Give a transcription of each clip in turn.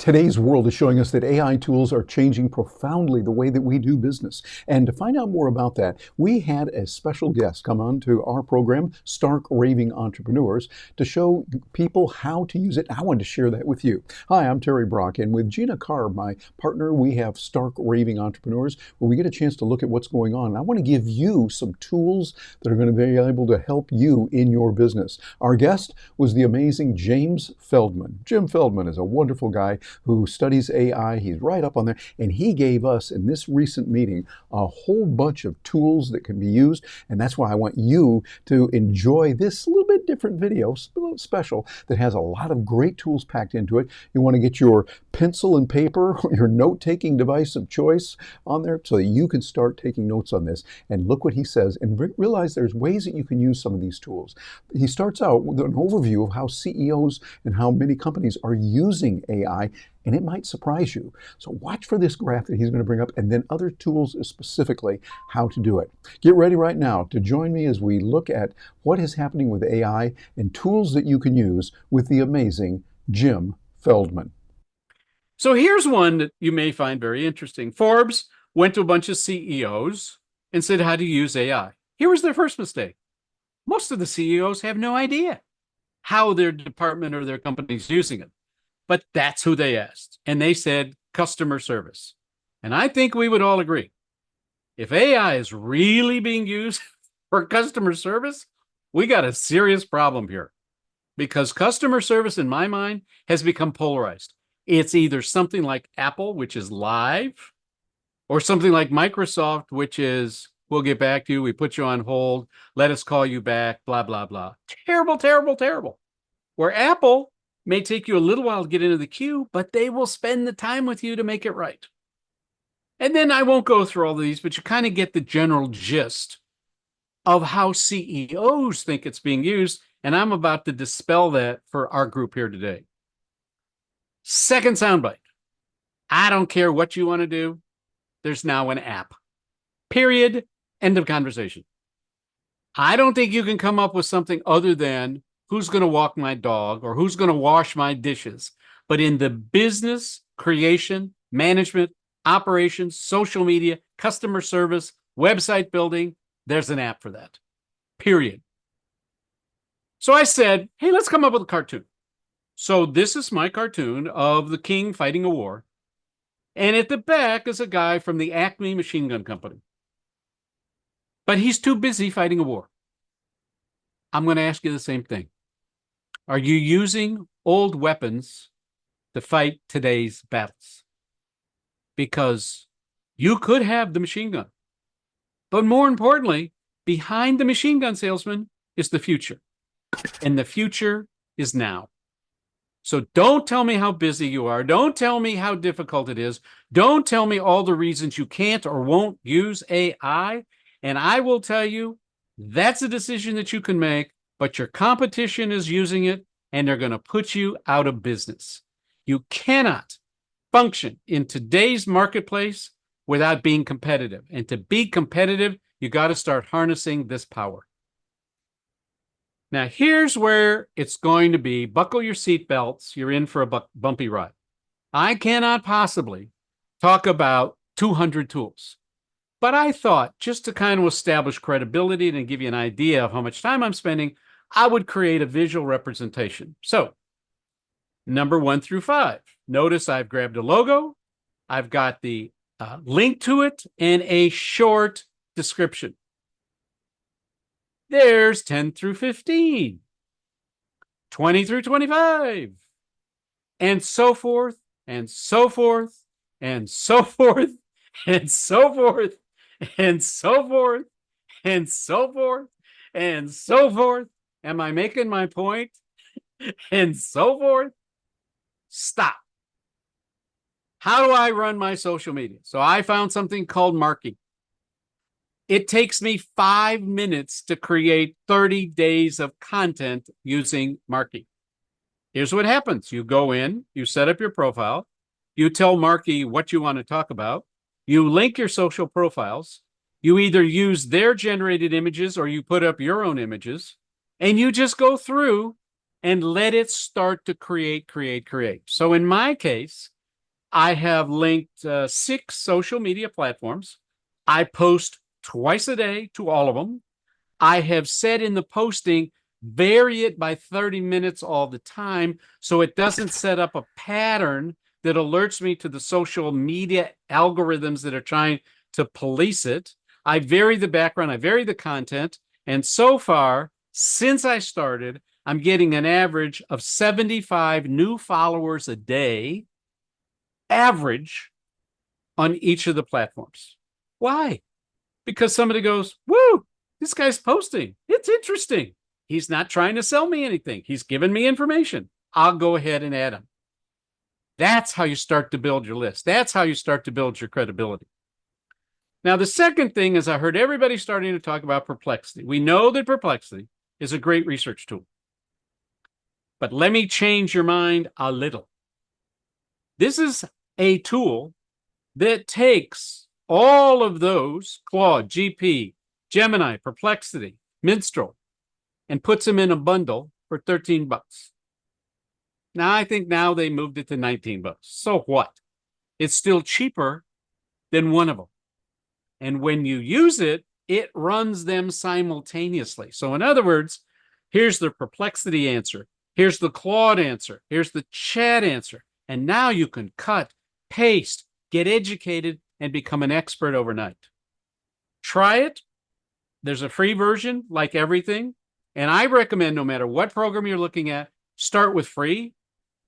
Today's world is showing us that AI tools are changing profoundly the way that we do business. And to find out more about that, we had a special guest come on to our program, Stark Raving Entrepreneurs, to show people how to use it. I wanted to share that with you. Hi, I'm Terry Brock, and with Gina Carr, my partner, we have Stark Raving Entrepreneurs, where we get a chance to look at what's going on. And I want to give you some tools that are going to be able to help you in your business. Our guest was the amazing James Feldman. Jim Feldman is a wonderful guy who studies AI. He's right up on there. And he gave us, in this recent meeting, a whole bunch of tools that can be used. And that's why I want you to enjoy this little bit different video, a little special, that has a lot of great tools packed into it. You want to get your pencil and paper, or your note-taking device of choice on there so that you can start taking notes on this. And look what he says, and realize there's ways that you can use some of these tools. He starts out with an overview of how CEOs and how many companies are using AI, and it might surprise you. So watch for this graph that he's going to bring up, and then other tools specifically how to do it. Get ready right now to join me as we look at what is happening with AI and tools that you can use with the amazing Jim Feldman. So here's one that you may find very interesting. Forbes went to a bunch of CEOs and said, how to use AI. Here was their first mistake. Most of the CEOs have no idea how their department or their company is using it. But that's who they asked. And they said customer service. And I think we would all agree, if AI is really being used for customer service, we got a serious problem here. Because customer service, in my mind, has become polarized. It's either something like Apple, which is live, or something like Microsoft, which is, we'll get back to you, we put you on hold, let us call you back, blah, blah, blah. Terrible, terrible, terrible. Where Apple may take you a little while to get into the queue, but they will spend the time with you to make it right. And then I won't go through all of these, but you kind of get the general gist of how CEOs think it's being used. And I'm about to dispel that for our group here today. Second soundbite. I don't care what you want to do. There's now an app. Period. End of conversation. I don't think you can come up with something other than who's going to walk my dog or who's going to wash my dishes. But in the business, creation, management, operations, social media, customer service, website building, there's an app for that. Period. So I said, hey, let's come up with a cartoon. So this is my cartoon of the king fighting a war. And at the back is a guy from the Acme Machine Gun Company. But he's too busy fighting a war. I'm going to ask you the same thing. Are you using old weapons to fight today's battles? Because you could have the machine gun. But more importantly, behind the machine gun salesman is the future. And the future is now. So don't tell me how busy you are. Don't tell me how difficult it is. Don't tell me all the reasons you can't or won't use AI. And I will tell you, that's a decision that you can make. But your competition is using it, and they're going to put you out of business. You cannot function in today's marketplace without being competitive. And to be competitive, you got to start harnessing this power. Now, here's where it's going to be. Buckle your seatbelts. You're in for a bumpy ride. I cannot possibly talk about 200 tools. But I thought, just to kind of establish credibility and give you an idea of how much time I'm spending, I would create a visual representation. So, number 1 through 5. Notice I've grabbed a logo. I've got the link to it and a short description. There's 10 through 15, 20 through 25, and so forth, and so forth, and so forth, and so forth, and so forth, and so forth, and so forth. Am I making my point? And so forth. Stop. How do I run my social media? So I found something called marking. It takes me 5 minutes to create 30 days of content using marking. Here's what happens. You go in, you set up your profile, you tell Marky what you want to talk about, you link your social profiles, you either use their generated images or you put up your own images, and you just go through and let it start to create. So in my case, I have linked 6 social media platforms. I post twice a day to all of them. I have said in the posting, vary it by 30 minutes all the time so it doesn't set up a pattern that alerts me to the social media algorithms that are trying to police it. I vary the background, I vary the content, and so far, since I started, I'm getting an average of 75 new followers a day, average on each of the platforms. Why? Because somebody goes, woo, this guy's posting. It's interesting. He's not trying to sell me anything. He's giving me information. I'll go ahead and add him. That's how you start to build your list. That's how you start to build your credibility. Now, the second thing is I heard everybody starting to talk about Perplexity. We know that Perplexity is a great research tool. But let me change your mind a little. This is a tool that takes all of those, Claude, GP, Gemini, Perplexity, Minstrel, and puts them in a bundle for 13 bucks. Now, I think now they moved it to 19 bucks. So what? It's still cheaper than one of them. And when you use it, it runs them simultaneously. So in other words, here's the Perplexity answer. Here's the Claude answer. Here's the chat answer. And now you can cut, paste, get educated, and become an expert overnight. Try it. There's a free version, like everything. And I recommend, no matter what program you're looking at, start with free,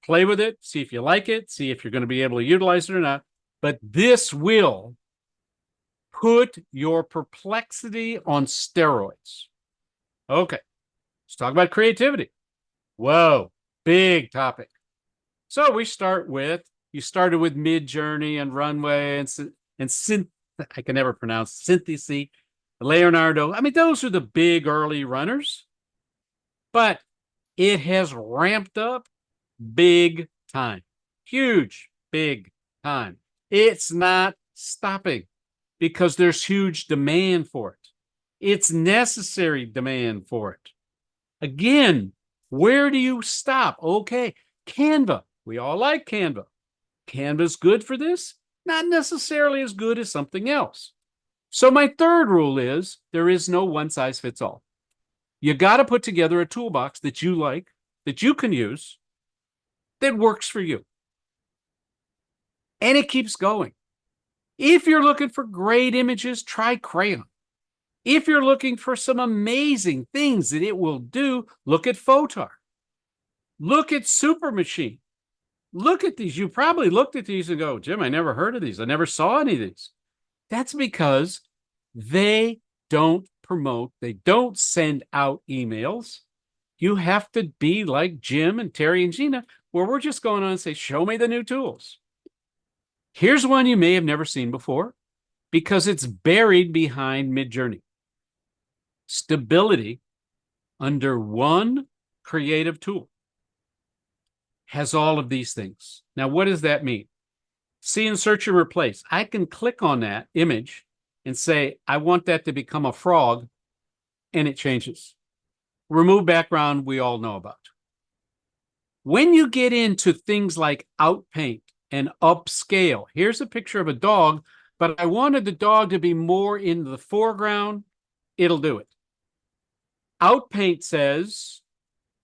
play with it, see if you like it, see if you're going to be able to utilize it or not. But this will put your Perplexity on steroids. Okay, let's talk about creativity. Whoa, big topic. So we start with, you started with Mid-Journey and Runway and I can never pronounce, Synthesis, Leonardo. I mean, those are the big early runners. But it has ramped up big time. Huge, big time. It's not stopping because there's huge demand for it. It's necessary demand for it. Again, where do you stop? Okay, Canva. We all like Canva. Canva's good for this? Not necessarily as good as something else. So my third rule is there is no one size fits all. You got to put together a toolbox that you like, that you can use, that works for you. And it keeps going. If you're looking for great images, try Crayon. If you're looking for some amazing things that it will do, look at Photar. Look at Super Machine. Look at these. You probably looked at these and go, Jim, I never heard of these. I never saw any of these. That's because they don't promote. They don't send out emails. You have to be like Jim and Terry and Gina, where we're just going on and say, show me the new tools. Here's one you may have never seen before because it's buried behind Mid-Journey. Stability under one creative tool has all of these things. Now, what does that mean? See and search and replace. I can click on that image and say, I want that to become a frog, and it changes. Remove background, we all know about. When you get into things like outpaint and upscale, here's a picture of a dog, but I wanted the dog to be more in the foreground, it'll do it. Outpaint says,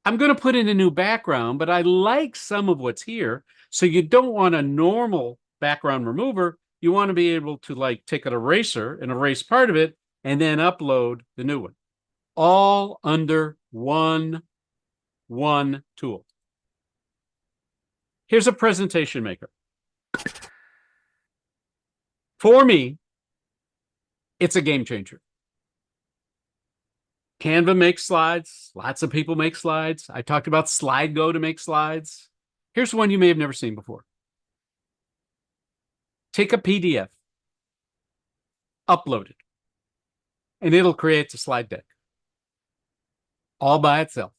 I'm going to put in a new background, but I like some of what's here. So you don't want a normal background remover. You want to be able to like take an eraser and erase part of it and then upload the new one. All under one tool. Here's a presentation maker. For me, it's a game changer. Canva makes slides. Lots of people make slides. I talked about SlideGo to make slides. Here's one you may have never seen before. Take a PDF, upload it, and it'll create a slide deck all by itself.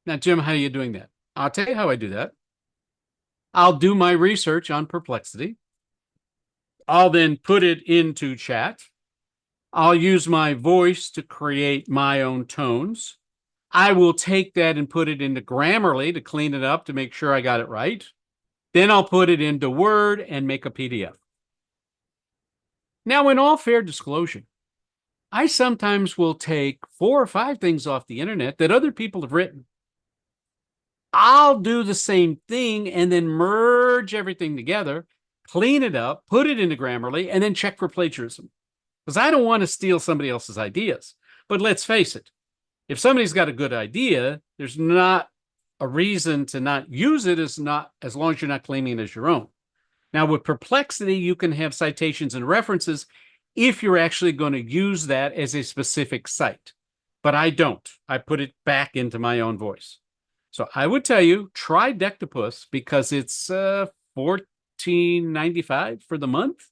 Now, Jim, how are you doing that? I'll tell you how I do that. I'll do my research on Perplexity. I'll then put it into chat. I'll use my voice to create my own tones. I will take that and put it into Grammarly to clean it up to make sure I got it right. Then I'll put it into Word and make a PDF. Now, in all fair disclosure, I sometimes will take 4 or 5 things off the internet that other people have written. I'll do the same thing and then merge everything together, clean it up, put it into Grammarly, and then check for plagiarism. Because I don't want to steal somebody else's ideas. But let's face it, if somebody's got a good idea, there's not a reason to not use it as long as you're not claiming it as your own. Now, with Perplexity, you can have citations and references if you're actually going to use that as a specific site. But I don't. I put it back into my own voice. So I would tell you, try Dectopus because it's $14.95 for the month.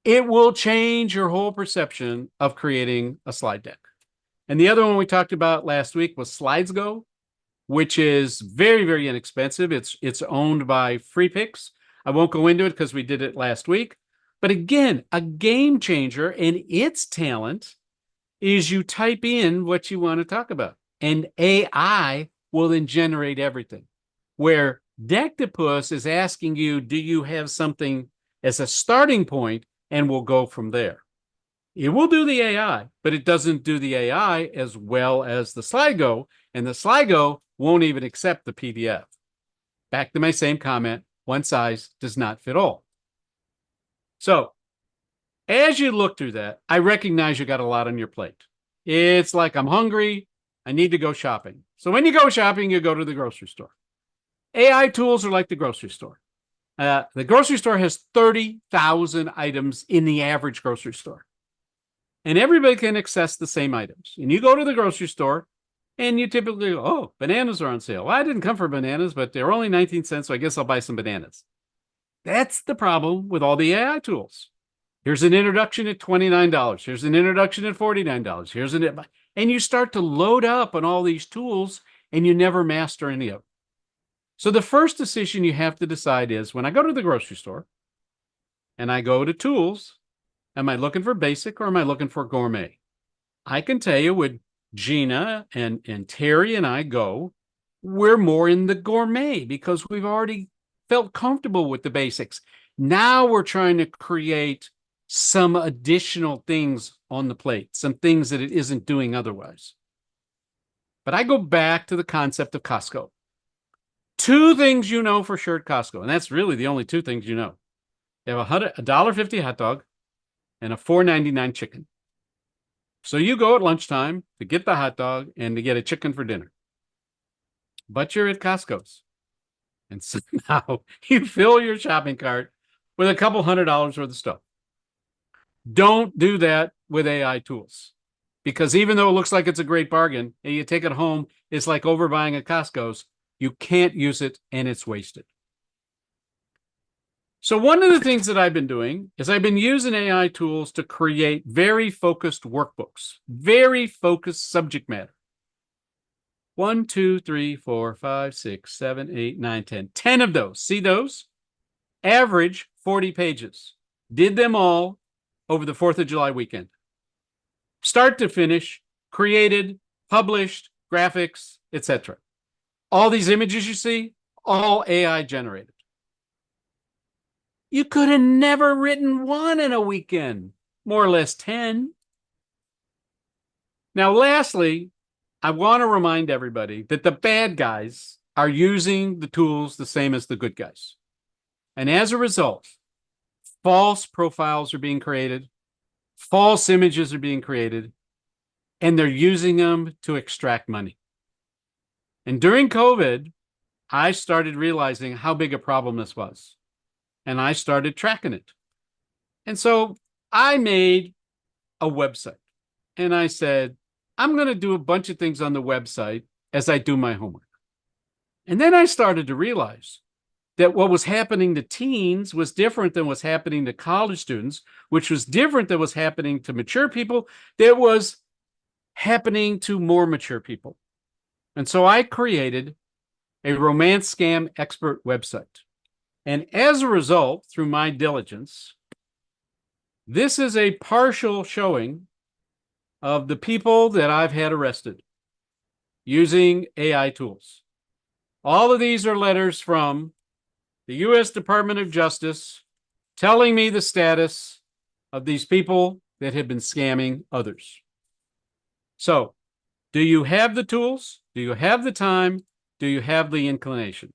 It will change your whole perception of creating a slide deck. And the other one we talked about last week was SlidesGo, which is very, very inexpensive. It's owned by FreePix. I won't go into it because we did it last week. But again, a game changer, and its talent is you type in what you want to talk about, and AI will then generate everything. Where Dectopus is asking you, do you have something as a starting point, and we'll go from there. It will do the AI, but it doesn't do the AI as well as the SlideGo, and the SlideGo won't even accept the PDF. Back to my same comment, one size does not fit all. So as you look through that, I recognize you got a lot on your plate. It's like, I'm hungry, I need to go shopping. So when you go shopping, you go to the grocery store. AI tools are like the grocery store. The grocery store has 30,000 items in the average grocery store. And everybody can access the same items. And you go to the grocery store, and you typically go, oh, bananas are on sale. Well, I didn't come for bananas, but they're only 19 cents, so I guess I'll buy some bananas. That's the problem with all the AI tools. Here's an introduction at $29. Here's an introduction at $49. Here's and you start to load up on all these tools, and you never master any of them. So the first decision you have to decide is, when I go to the grocery store and I go to tools, am I looking for basic or am I looking for gourmet? I can tell you with Gina and Terry and I go, we're more in the gourmet because we've already felt comfortable with the basics. Now we're trying to create some additional things on the plate, some things that it isn't doing otherwise. But I go back to the concept of Costco. 2 things you know for sure at Costco, and that's really the only 2 things you know. You have a $1.50 hot dog and a $4.99 chicken. So you go at lunchtime to get the hot dog and to get a chicken for dinner. But you're at Costco's. And so now you fill your shopping cart with a couple $100 worth of stuff. Don't do that with AI tools. Because even though it looks like it's a great bargain, and you take it home, it's like overbuying at Costco's. You can't use it, and it's wasted. So one of the things that I've been doing is I've been using AI tools to create very focused workbooks, very focused subject matter. 1, 2, 3, 4, 5, 6, 7, 8, 9, 10. 10 of those. See those? Average 40 pages. Did them all over the 4th of July weekend. Start to finish, created, published, graphics, etc. All these images you see, all AI generated. You could have never written one in a weekend, more or less 10. Now, lastly, I want to remind everybody that the bad guys are using the tools the same as the good guys. And as a result, false profiles are being created, false images are being created, and they're using them to extract money. And during COVID, I started realizing how big a problem this was. And I started tracking it. And so I made a website. And I said, I'm going to do a bunch of things on the website as I do my homework. And then I started to realize that what was happening to teens was different than what's happening to college students, which was different than what's happening to mature people, that was happening to more mature people. And so I created a romance scam expert website. And as a result, through my diligence, this is a partial showing of the people that I've had arrested. using AI tools. All of these are letters from the U.S. Department of Justice telling me the status of these people that have been scamming others. So, do you have the tools? Do you have the time? Do you have the inclination?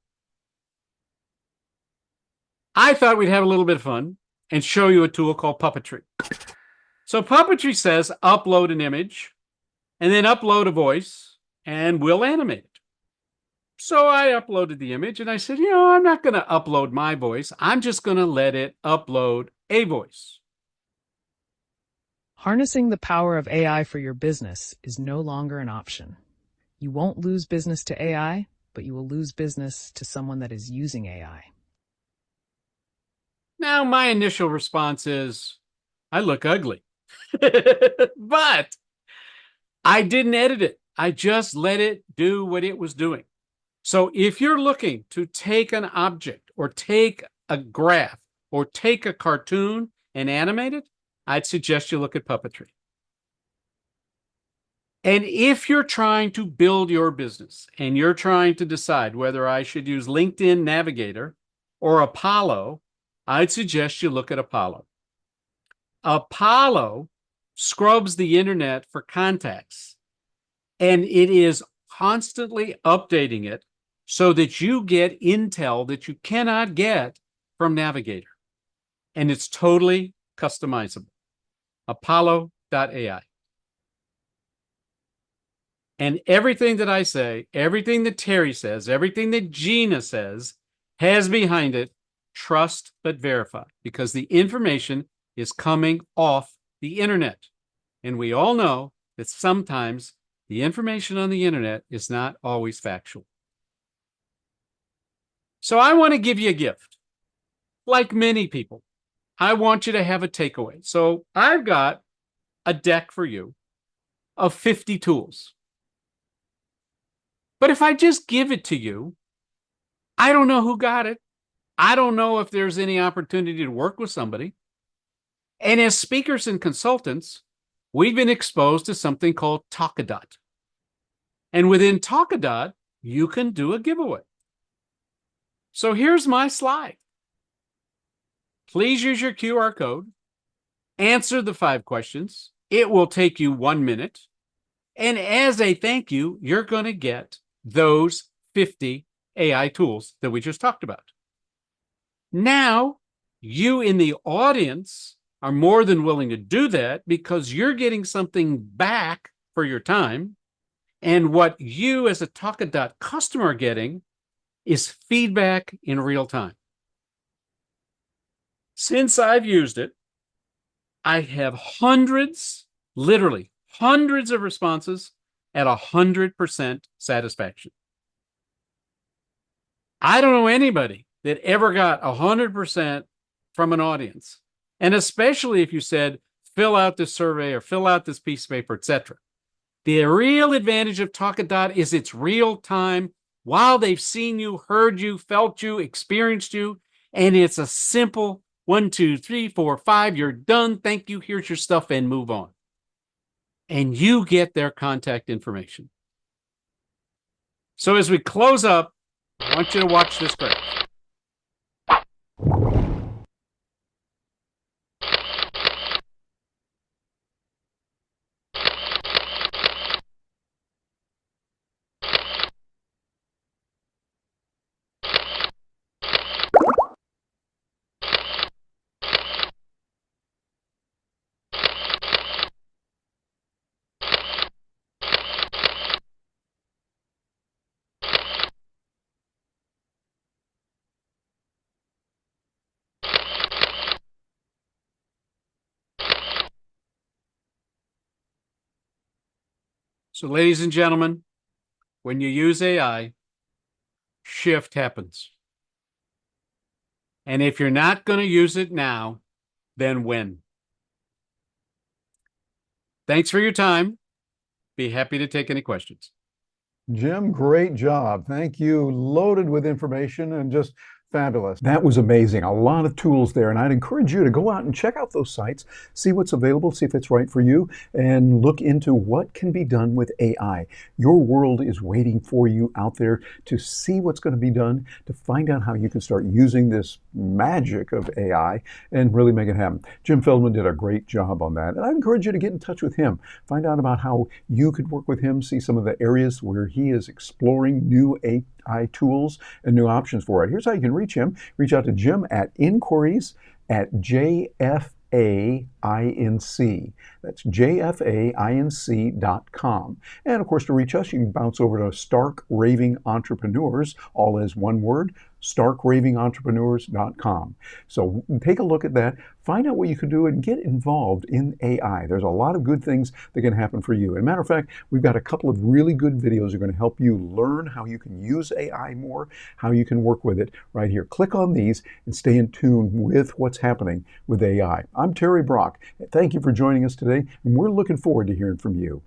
I thought we'd have a little bit of fun and show you a tool called puppetry. So puppetry says upload an image and then upload a voice and we'll animate it. So I uploaded the image and I said, I'm not going to upload my voice. I'm just going to let it upload a voice. Harnessing the power of AI for your business is no longer an option. You won't lose business to AI, but you will lose business to someone that is using AI. Now, my initial response is, I look ugly. But I didn't edit it. I just let it do what it was doing. So if you're looking to take an object or take a graph or take a cartoon and animate it, I'd suggest you look at puppetry. And if you're trying to build your business and you're trying to decide whether I should use LinkedIn Navigator or Apollo, I'd suggest you look at Apollo. Apollo scrubs the internet for contacts, and it is constantly updating it so that you get intel that you cannot get from Navigator. And it's totally customizable. Apollo.ai. And everything that I say, everything that Terry says, everything that Gina says has behind it trust but verify, because the information is coming off the internet. And we all know that sometimes the information on the internet is not always factual. So I want to give you a gift. Like many people, I want you to have a takeaway. So I've got a deck for you of 50 tools. But if I just give it to you, I don't know who got it. I don't know if there's any opportunity to work with somebody. And as speakers and consultants, we've been exposed to something called Talkadot. And within Talkadot, you can do a giveaway. So here's my slide. Please use your QR code. Answer the 5 questions. It will take you 1 minute. And as a thank you, you're going to get those 50 AI tools that we just talked about. Now, you in the audience are more than willing to do that because you're getting something back for your time. And what you as a Talkadot customer are getting is feedback in real time. Since I've used it, I have hundreds, literally hundreds of responses at 100% satisfaction. I don't know anybody that ever got 100% from an audience. And especially if you said, fill out this survey or fill out this piece of paper, etc. The real advantage of Talkadot is it's real time while they've seen you, heard you, felt you, experienced you. And it's a simple 1, 2, 3, 4, 5. You're done. Thank you. Here's your stuff and move on. And you get their contact information. So as we close up, I want you to watch this graph. So ladies and gentlemen, when you use AI, shift happens. And if you're not going to use it now, then when? Thanks for your time. Be happy to take any questions. Jim, great job. Thank you. Loaded with information and just Fabulous. That was amazing. A lot of tools there. And I'd encourage you to go out and check out those sites, see what's available, see if it's right for you, and look into what can be done with AI. Your world is waiting for you out there to see what's going to be done, to find out how you can start using this magic of AI and really make it happen. Jim Feldman did a great job on that. And I encourage you to get in touch with him. Find out about how you could work with him, see some of the areas where he is exploring new AI tools and new options for it. Here's how you can reach him. Reach out to Jim at inquiries@JFAINC. That's JFAINC.com. And of course, to reach us, you can bounce over to Stark Raving Entrepreneurs, all as one word, starkravingentrepreneurs.com. So take a look at that, find out what you can do, and get involved in AI. There's a lot of good things that can happen for you. As a matter of fact, we've got a couple of really good videos that are going to help you learn how you can use AI more, how you can work with it right here. Click on these and stay in tune with what's happening with AI. I'm Terry Brock. Thank you for joining us today, and we're looking forward to hearing from you.